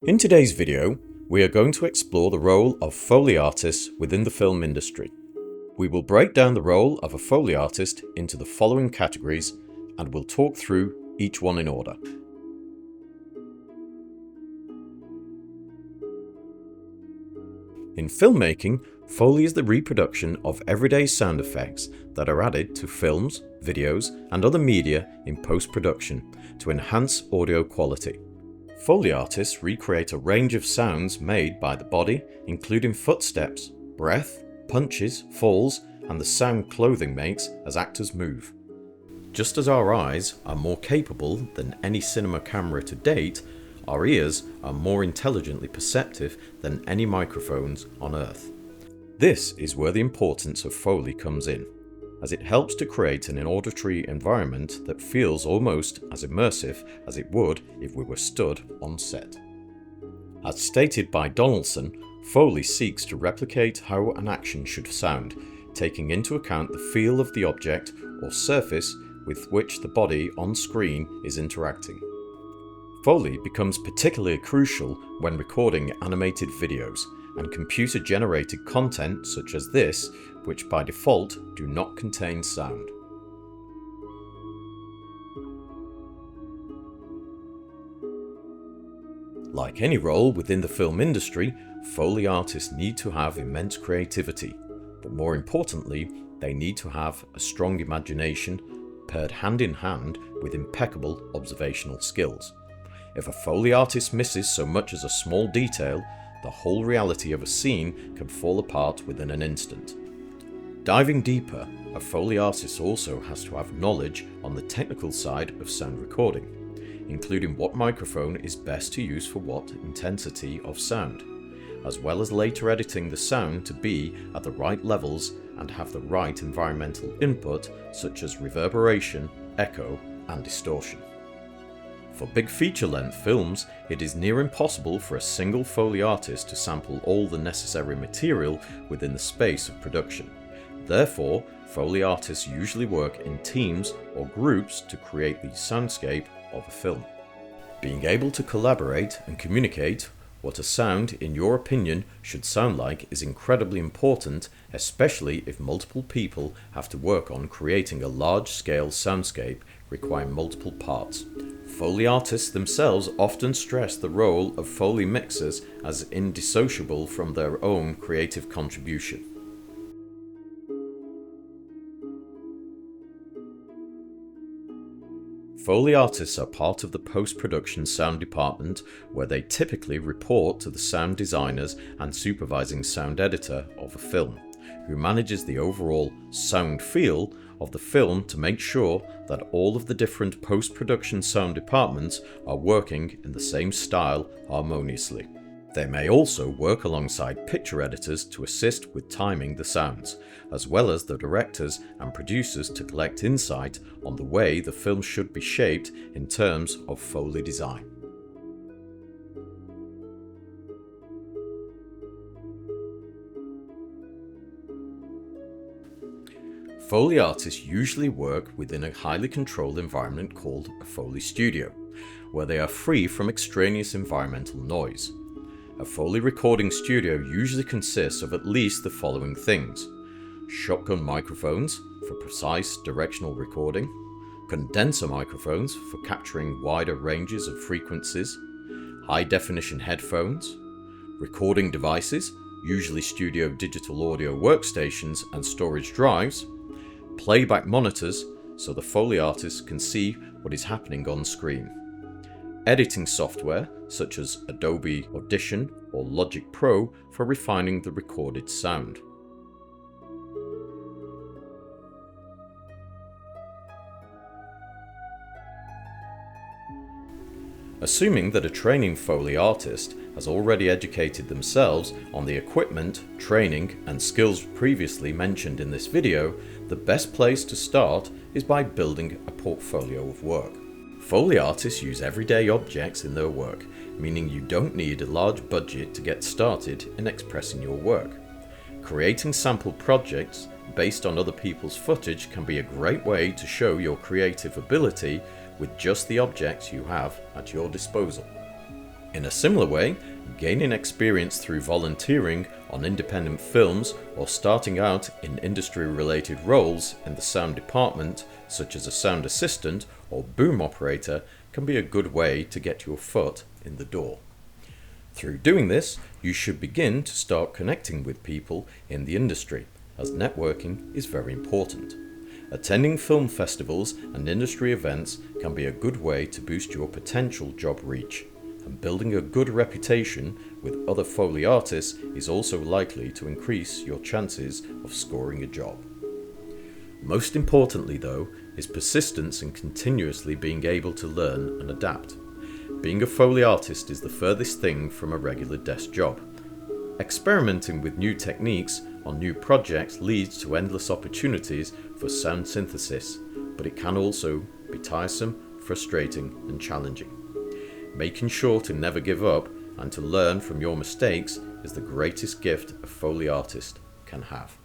In today's video, we are going to explore the role of Foley artists within the film industry. We will break down the role of a Foley artist into the following categories and we'll talk through each one in order. In filmmaking, Foley is the reproduction of everyday sound effects that are added to films, videos, and other media in post-production to enhance audio quality. Foley artists recreate a range of sounds made by the body, including footsteps, breath, punches, falls, and the sound clothing makes as actors move. Just as our eyes are more capable than any cinema camera to date, our ears are more intelligently perceptive than any microphones on Earth. This is where the importance of Foley comes in, as it helps to create an auditory environment that feels almost as immersive as it would if we were stood on set. As stated by Donaldson, Foley seeks to replicate how an action should sound, taking into account the feel of the object or surface with which the body on screen is interacting. Foley becomes particularly crucial when recording animated videos and computer-generated content such as this, which by default do not contain sound. Like any role within the film industry, Foley artists need to have immense creativity, but more importantly, they need to have a strong imagination paired hand in hand with impeccable observational skills. If a Foley artist misses so much as a small detail, the whole reality of a scene can fall apart within an instant. Diving deeper, a Foley artist also has to have knowledge on the technical side of sound recording, including what microphone is best to use for what intensity of sound, as well as later editing the sound to be at the right levels and have the right environmental input such as reverberation, echo, and distortion. For big feature-length films, it is near impossible for a single Foley artist to sample all the necessary material within the space of production. Therefore, Foley artists usually work in teams or groups to create the soundscape of a film. Being able to collaborate and communicate what a sound, in your opinion, should sound like is incredibly important, especially if multiple people have to work on creating a large-scale soundscape requiring multiple parts. Foley artists themselves often stress the role of Foley mixers as indissociable from their own creative contribution. Foley artists are part of the post-production sound department, where they typically report to the sound designers and supervising sound editor of a film, who manages the overall sound feel of the film to make sure that all of the different post-production sound departments are working in the same style harmoniously. They may also work alongside picture editors to assist with timing the sounds, as well as the directors and producers to collect insight on the way the film should be shaped in terms of Foley design. Foley artists usually work within a highly controlled environment called a Foley studio, where they are free from extraneous environmental noise. A Foley recording studio usually consists of at least the following things: shotgun microphones for precise directional recording, condenser microphones for capturing wider ranges of frequencies, high-definition headphones, recording devices, usually studio digital audio workstations and storage drives, playback monitors so the Foley artists can see what is happening on screen, editing software such as Adobe Audition or Logic Pro for refining the recorded sound. Assuming that a training Foley artist has already educated themselves on the equipment, training, and skills previously mentioned in this video, the best place to start is by building a portfolio of work. Foley artists use everyday objects in their work, meaning you don't need a large budget to get started in expressing your work. Creating sample projects based on other people's footage can be a great way to show your creative ability with just the objects you have at your disposal. In a similar way, gaining experience through volunteering on independent films or starting out in industry-related roles in the sound department, such as a sound assistant or boom operator, can be a good way to get your foot in the door. Through doing this, you should begin to start connecting with people in the industry, as networking is very important. Attending film festivals and industry events can be a good way to boost your potential job reach, and building a good reputation with other Foley artists is also likely to increase your chances of scoring a job. Most importantly though, is persistence and continuously being able to learn and adapt. Being a Foley artist is the furthest thing from a regular desk job. Experimenting with new techniques on new projects leads to endless opportunities for sound synthesis, but it can also be tiresome, frustrating and challenging. Making sure to never give up and to learn from your mistakes is the greatest gift a Foley artist can have.